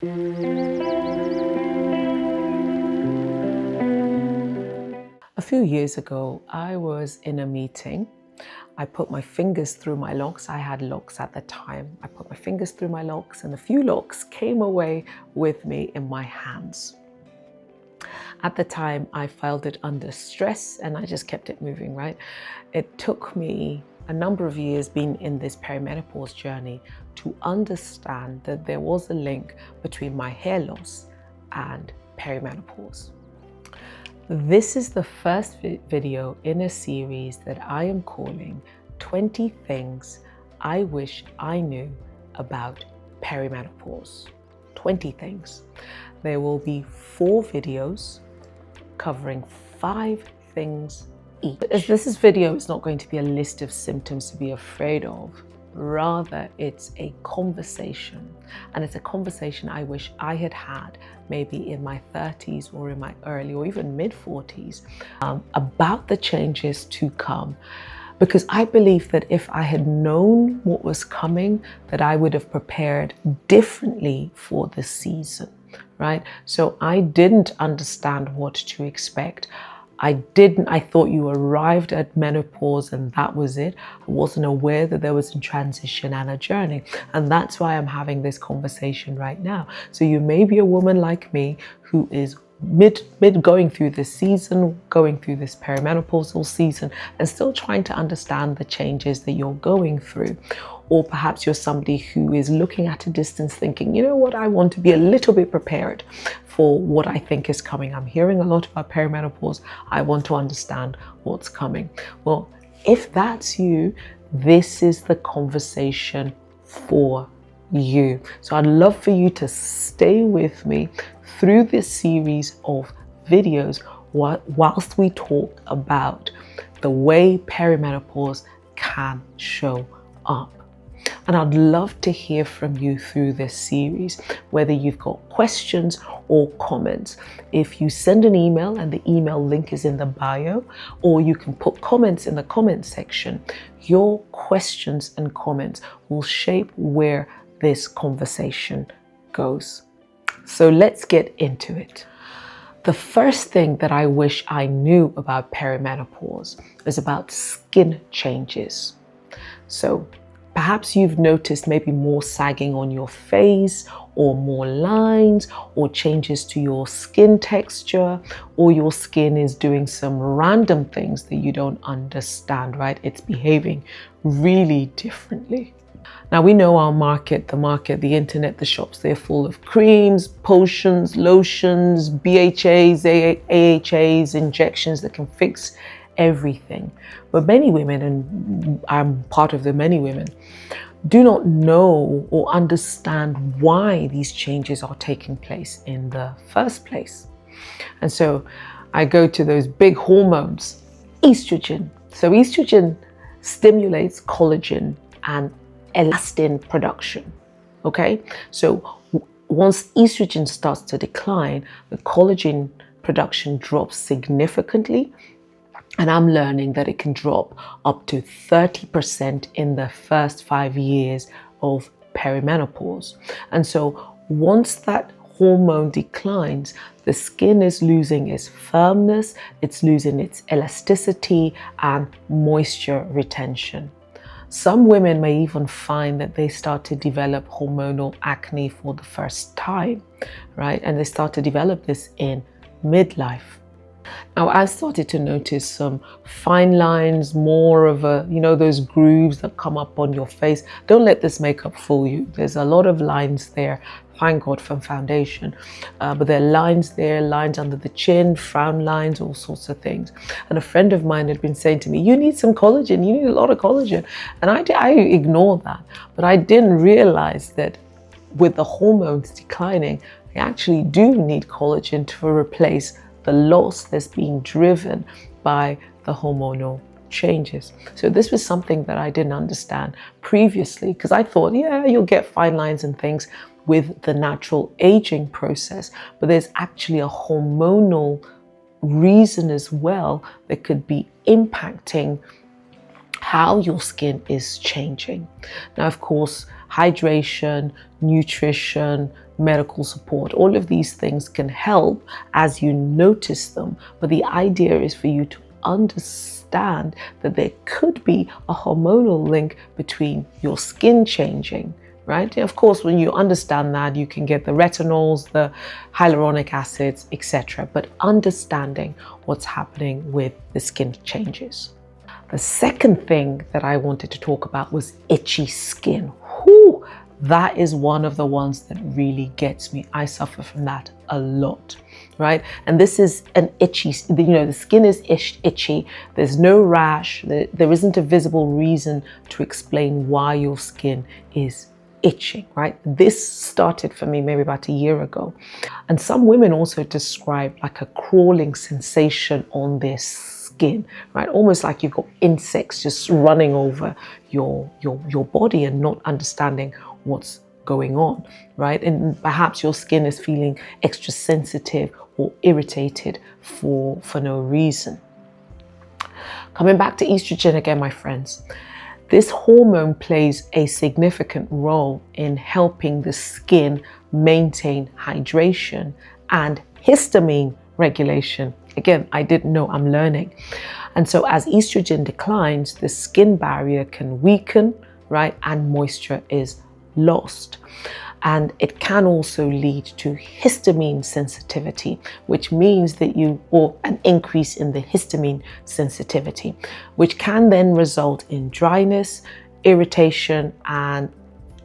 A few years ago, I was in a meeting. I put my fingers through my locks. I had locks at the time. I put my fingers through my locks and a few locks came away with me in my hands. At the time, I felt it under stress and I just kept it moving, right? It took me a number of years being in this perimenopause journey to understand that there was a link between my hair loss and perimenopause. This is the first video in a series that I am calling 20 Things I Wish I Knew About Perimenopause. 20 things. There will be 4 videos covering 5 things each. This video is not going to be a list of symptoms to be afraid of. Rather, it's a conversation, and it's a conversation I wish I had had maybe in my 30s or in my early or even mid 40s about the changes to come. Because I believe that if I had known what was coming, that I would have prepared differently for the season, right? So I didn't understand what to expect. I thought you arrived at menopause and that was it. I wasn't aware that there was a transition and a journey. And that's why I'm having this conversation right now. So you may be a woman like me who is mid going through this season, going through this perimenopausal season, and still trying to understand the changes that you're going through. Or perhaps you're somebody who is looking at a distance thinking, you know what, I want to be a little bit prepared for what I think is coming. I'm hearing a lot about perimenopause. I want to understand what's coming. Well, if that's you, this is the conversation for you. So I'd love for you to stay with me through this series of videos whilst we talk about the way perimenopause can show up. And I'd love to hear from you through this series, whether you've got questions or comments. If you send an email, and the email link is in the bio, or you can put comments in the comment section, your questions and comments will shape where this conversation goes. So let's get into it. The first thing that I wish I knew about perimenopause is about skin changes. So perhaps you've noticed maybe more sagging on your face, or more lines, or changes to your skin texture, or your skin is doing some random things that you don't understand, right? It's behaving really differently. Now we know our market, the internet, the shops, they're full of creams, potions, lotions, BHAs, AHAs, injections that can fix everything. But many women, and I'm part of the many women, do not know or understand why these changes are taking place in the first place. And so I go to those big hormones, estrogen. So estrogen stimulates collagen and elastin production. Okay, so once estrogen starts to decline, the collagen production drops significantly. And I'm learning that it can drop up to 30% in the first 5 years of perimenopause. And so once that hormone declines, the skin is losing its firmness, it's losing its elasticity and moisture retention. Some women may even find that they start to develop hormonal acne for the first time, right? And they start to develop this in midlife. Now, I've started to notice some fine lines, more of those grooves that come up on your face. Don't let this makeup fool you. There's a lot of lines there. Thank God for foundation. But there are lines there, lines under the chin, frown lines, all sorts of things. And a friend of mine had been saying to me, you need some collagen, you need a lot of collagen. And I ignored that. But I didn't realize that with the hormones declining, I actually do need collagen to replace the loss that's being driven by the hormonal changes. So this was something that I didn't understand previously, because I thought, yeah, you'll get fine lines and things with the natural aging process, but there's actually a hormonal reason as well that could be impacting how your skin is changing. Now, of course, hydration, nutrition, medical support. All of these things can help as you notice them. But the idea is for you to understand that there could be a hormonal link between your skin changing, right? Of course, when you understand that, you can get the retinols, the hyaluronic acids, etc. But understanding what's happening with the skin changes. The second thing that I wanted to talk about was itchy skin. Whew, that is one of the ones that really gets me. I suffer from that a lot, right? And this is an itchy, the skin is itchy. There's no rash. There isn't a visible reason to explain why your skin is itching, right? This started for me maybe about a year ago. And some women also describe like a crawling sensation on their skin, right? Almost like you've got insects just running over your body and not understanding what's going on, right? And perhaps your skin is feeling extra sensitive or irritated for no reason. Coming back to estrogen again, my friends, this hormone plays a significant role in helping the skin maintain hydration and histamine regulation. Again, I didn't know, I'm learning. And so as estrogen declines, the skin barrier can weaken, right? And moisture is lost. And it can also lead to histamine sensitivity, which means that or an increase in the histamine sensitivity, which can then result in dryness, irritation, and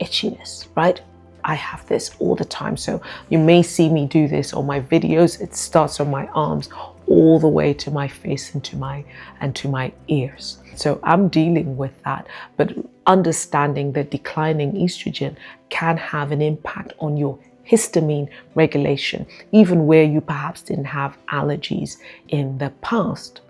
itchiness, right? I have this all the time. So you may see me do this on my videos. It starts on my arms all the way to my face and to my ears. So I'm dealing with that, but understanding that declining estrogen can have an impact on your histamine regulation, even where you perhaps didn't have allergies in the past.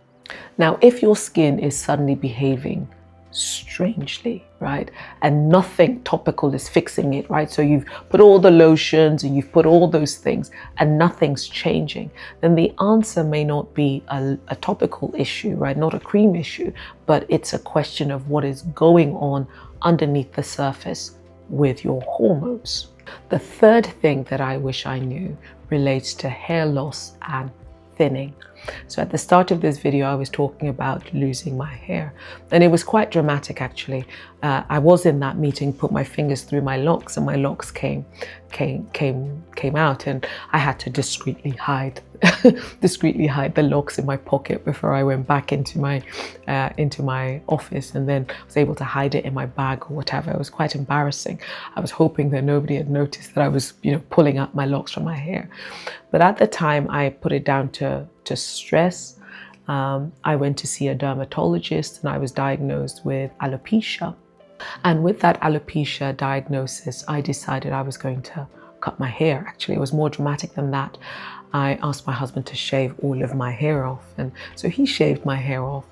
Now, if your skin is suddenly behaving strangely, right, and nothing topical is fixing it, right, so you've put all the lotions and you've put all those things and nothing's changing, then the answer may not be a topical issue, right, not a cream issue, but it's a question of what is going on underneath the surface with your hormones. The third thing that I wish I knew relates to hair loss and thinning. So at the start of this video, I was talking about losing my hair, and it was quite dramatic actually. I was in that meeting, put my fingers through my locks, and my locks came out, and I had to discreetly hide the locks in my pocket before I went back into my office, and then was able to hide it in my bag or whatever. It was quite embarrassing. I was hoping that nobody had noticed that I was, pulling out my locks from my hair. But at the time, I put it down to stress. I went to see a dermatologist and I was diagnosed with alopecia. And with that alopecia diagnosis, I decided I was going to cut my hair. Actually, it was more dramatic than that. I asked my husband to shave all of my hair off. And so he shaved my hair off.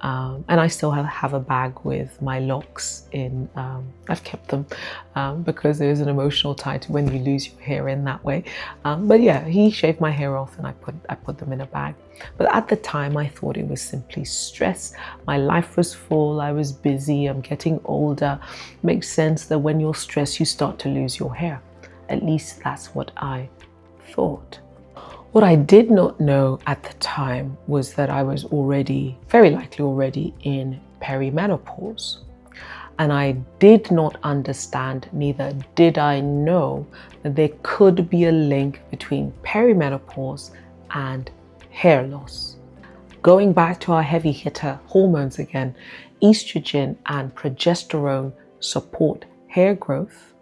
And I still have a bag with my locks in. I've kept them because there is an emotional tie to when you lose your hair in that way. But yeah, he shaved my hair off and I put them in a bag. But at the time, I thought it was simply stress. My life was full. I was busy. I'm getting older. Makes sense that when you're stressed, you start to lose your hair. At least that's what I thought. What I did not know at the time was that I was very likely already in perimenopause. And I did not understand, neither did I know, that there could be a link between perimenopause and hair loss. Going back to our heavy hitter hormones again, estrogen and progesterone support hair growth,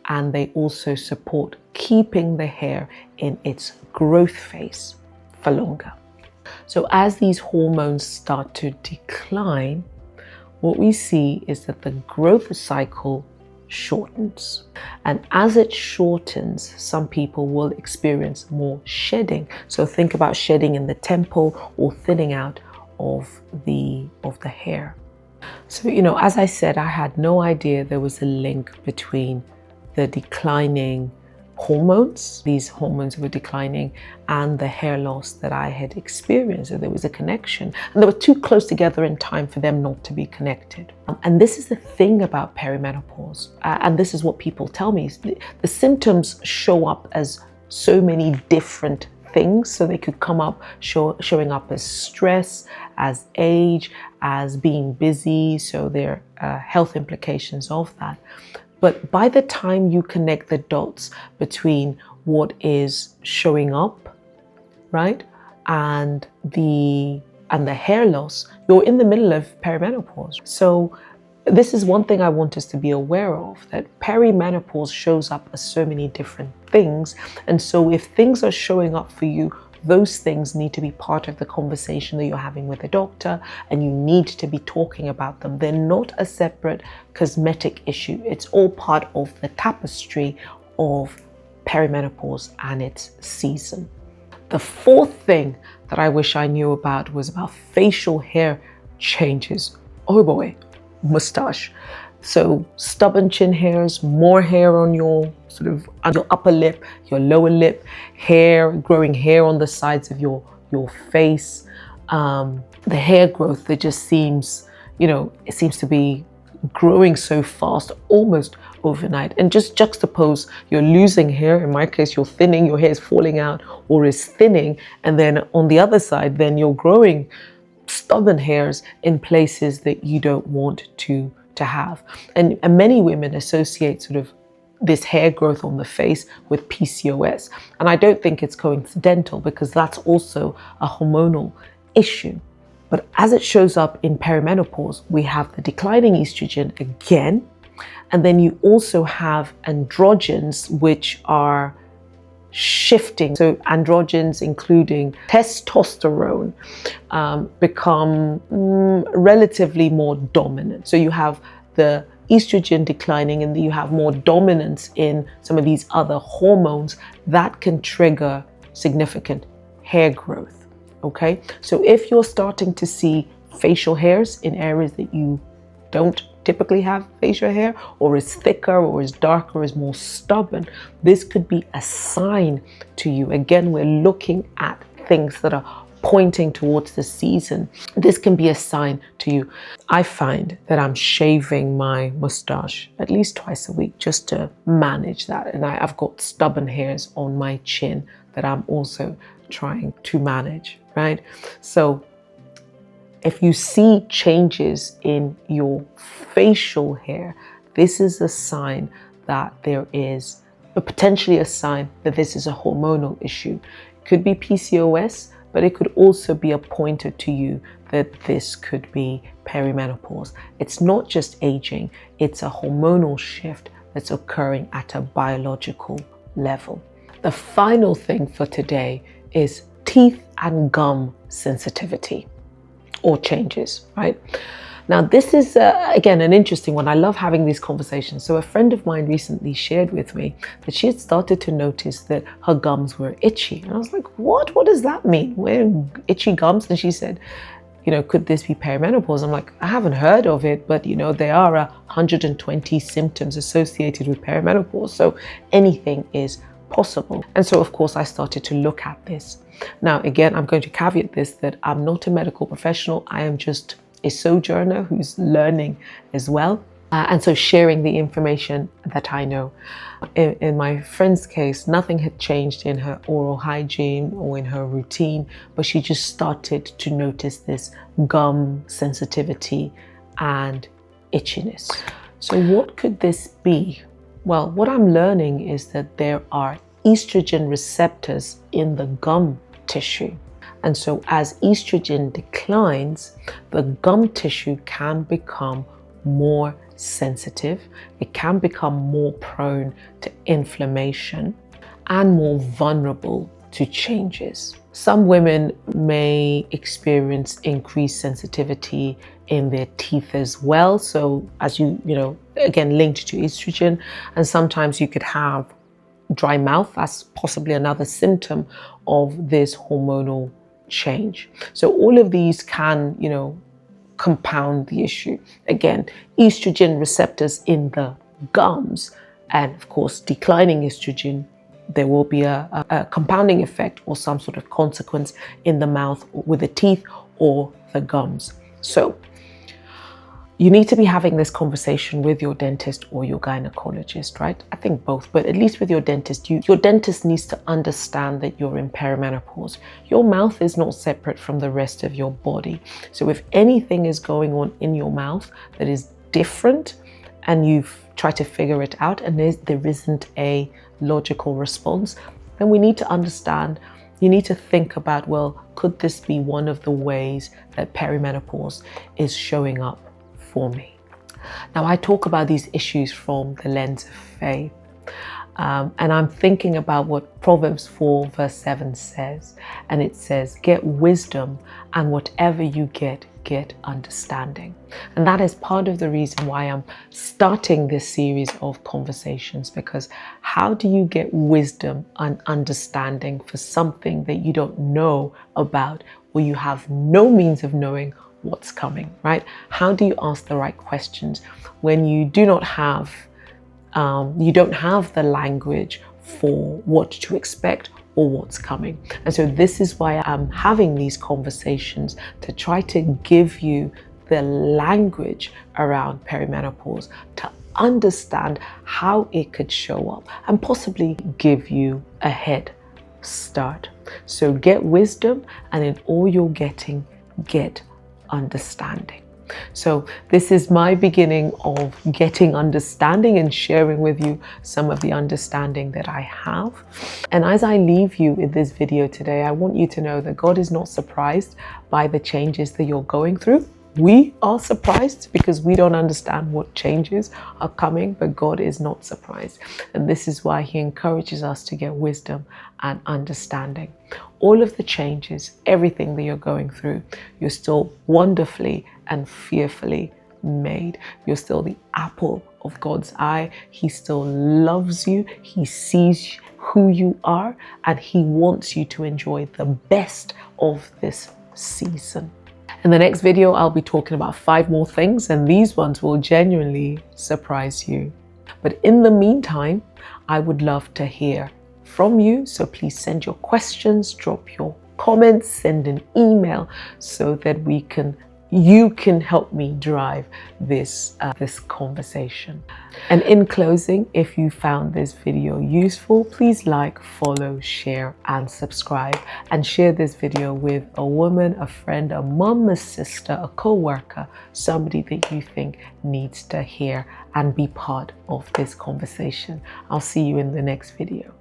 and they also support keeping the hair in its growth phase for longer. So as these hormones start to decline, what we see is that the growth cycle shortens. And as it shortens, some people will experience more shedding. So think about shedding in the temple or thinning out of the hair. So, as I said, I had no idea there was a link between the declining hormones. These hormones were declining and the hair loss that I had experienced. So there was a connection, and they were too close together in time for them not to be connected. And this is the thing about perimenopause, and this is what people tell me. The symptoms show up as so many different things. So they could come up showing up as stress, as age, as being busy. So there are health implications of that. But by the time you connect the dots between what is showing up, right, and the hair loss, you're in the middle of perimenopause. So this is one thing I want us to be aware of, that perimenopause shows up as so many different things. And so if things are showing up for you, those things need to be part of the conversation that you're having with a doctor, and you need to be talking about them. They're not a separate cosmetic issue. It's all part of the tapestry of perimenopause and its season. The fourth thing that I wish I knew about was about facial hair changes. Oh boy, mustache. So stubborn chin hairs, more hair on your on your upper lip, your lower lip, growing hair on the sides of your face. The hair growth that just seems, it seems to be growing so fast, almost overnight. And just juxtapose, you're losing hair. In my case, you're thinning, your hair is falling out or is thinning. And then on the other side, then you're growing stubborn hairs in places that you don't want to have. And many women associate this hair growth on the face with PCOS. And I don't think it's coincidental, because that's also a hormonal issue. But as it shows up in perimenopause, we have the declining estrogen again. And then you also have androgens, which are shifting. So androgens, including testosterone, become relatively more dominant. So you have the estrogen declining, and you have more dominance in some of these other hormones that can trigger significant hair growth. Okay, so if you're starting to see facial hairs in areas that you don't typically have facial hair, or is thicker, or is darker, or is more stubborn, this could be a sign to you. Again, we're looking at things that are pointing towards the season. This can be a sign to you. I find that I'm shaving my mustache at least twice a week just to manage that. And I've got stubborn hairs on my chin that I'm also trying to manage, right? So if you see changes in your facial hair, this is a sign that there is, potentially a sign that this is a hormonal issue. It could be PCOS, but it could also be a pointer to you that this could be perimenopause. It's not just aging, it's a hormonal shift that's occurring at a biological level. The final thing for today is teeth and gum sensitivity or changes, right? Now, this is, again, an interesting one. I love having these conversations. So a friend of mine recently shared with me that she had started to notice that her gums were itchy. And I was like, what? What does that mean? Where itchy gums? And she said, could this be perimenopause? I'm like, I haven't heard of it, but there are 120 symptoms associated with perimenopause. So anything is possible. And so, of course, I started to look at this. Now, again, I'm going to caveat this, that I'm not a medical professional. I am just a sojourner who's learning as well. And so sharing the information that I know. In my friend's case, nothing had changed in her oral hygiene or in her routine, but she just started to notice this gum sensitivity and itchiness. So what could this be? Well, what I'm learning is that there are estrogen receptors in the gum tissue. And so as estrogen declines, the gum tissue can become more sensitive. It can become more prone to inflammation and more vulnerable to changes. Some women may experience increased sensitivity in their teeth as well. So as again, linked to estrogen, and sometimes you could have dry mouth. That's possibly another symptom of this hormonal change. So all of these can, compound the issue. Again, estrogen receptors in the gums, and of course, declining estrogen there will be a compounding effect or some sort of consequence in the mouth with the teeth or the gums. So you need to be having this conversation with your dentist or your gynecologist, right? I think both, but at least with your dentist, your dentist needs to understand that you're in perimenopause. Your mouth is not separate from the rest of your body. So if anything is going on in your mouth that is different and you've tried to figure it out and there isn't a logical response, then we need to understand. You need to think about, well, could this be one of the ways that perimenopause is showing up for me? Now, I talk about these issues from the lens of faith. And I'm thinking about what Proverbs 4 verse 7 says. And it says, get wisdom, and whatever you get understanding. And that is part of the reason why I'm starting this series of conversations, because how do you get wisdom and understanding for something that you don't know about, or you have no means of knowing what's coming, right? How do you ask the right questions when you do not have you don't have the language for what to expect or what's coming? And so this is why I'm having these conversations, to try to give you the language around perimenopause, to understand how it could show up and possibly give you a head start. So get wisdom, and in all you're getting, get understanding. So this is my beginning of getting understanding and sharing with you some of the understanding that I have. And as I leave you in this video today, I want you to know that God is not surprised by the changes that you're going through. We are surprised because we don't understand what changes are coming, but God is not surprised. And this is why He encourages us to get wisdom and understanding. All of the changes, everything that you're going through, you're still wonderfully and fearfully made. You're still the apple of God's eye. He still loves you. He sees who you are, and He wants you to enjoy the best of this season. In the next video, I'll be talking about 5 more things, and these ones will genuinely surprise you. But in the meantime, I would love to hear from you. So please send your questions, drop your comments, send an email so that you can help me drive this conversation. And in closing, if you found this video useful, please like, follow, share, and subscribe. And share this video with a woman, a friend, a mom, a sister, a co-worker, somebody that you think needs to hear and be part of this conversation. I'll see you in the next video.